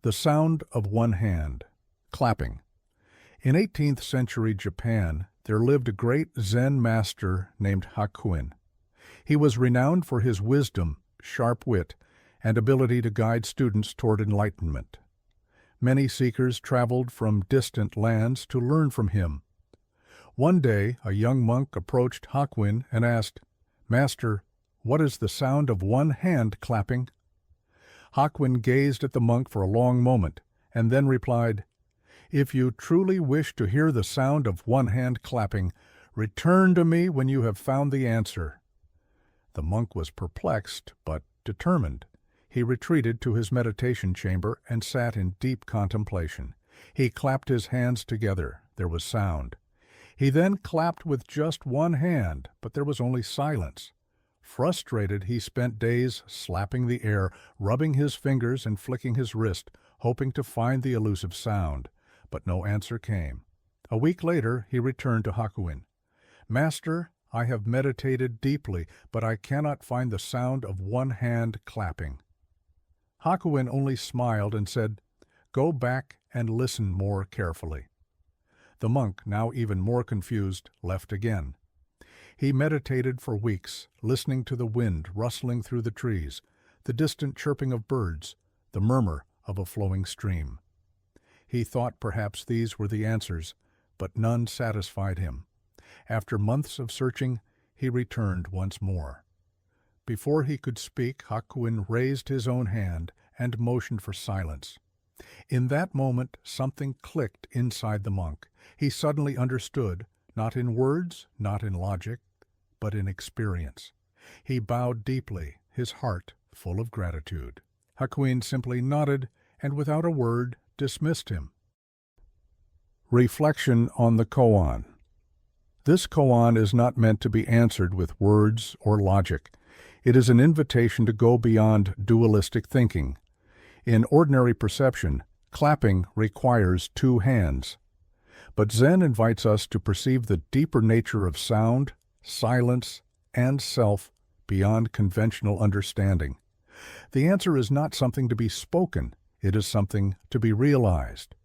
The sound of one hand, clapping. In 18th century Japan, there lived a great Zen master named Hakuin. He was renowned for his wisdom, sharp wit, and ability to guide students toward enlightenment. Many seekers traveled from distant lands to learn from him. One day, a young monk approached Hakuin and asked, "Master, what is the sound of one hand clapping?" Hakuin gazed at the monk for a long moment, and then replied, "If you truly wish to hear the sound of one hand clapping, return to me when you have found the answer." The monk was perplexed, but determined. He retreated to his meditation chamber and sat in deep contemplation. He clapped his hands together. There was sound. He then clapped with just one hand, but there was only silence. Frustrated, he spent days slapping the air, rubbing his fingers and flicking his wrist, hoping to find the elusive sound. But no answer came. A week later, he returned to Hakuin. "Master, I have meditated deeply, but I cannot find the sound of one hand clapping." Hakuin only smiled and said, "Go back and listen more carefully." The monk, now even more confused, left again. He meditated for weeks, listening to the wind rustling through the trees, the distant chirping of birds, the murmur of a flowing stream. He thought perhaps these were the answers, but none satisfied him. After months of searching, he returned once more. Before he could speak, Hakuin raised his own hand and motioned for silence. In that moment, something clicked inside the monk. He suddenly understood, not in words, not in logic, but in experience. He bowed deeply, his heart full of gratitude. Hakuin simply nodded and, without a word, dismissed him. Reflection on the koan. This koan is not meant to be answered with words or logic. It is an invitation to go beyond dualistic thinking. In ordinary perception, clapping requires two hands. But Zen invites us to perceive the deeper nature of sound, silence, and self beyond conventional understanding. The answer is not something to be spoken, it is something to be realized.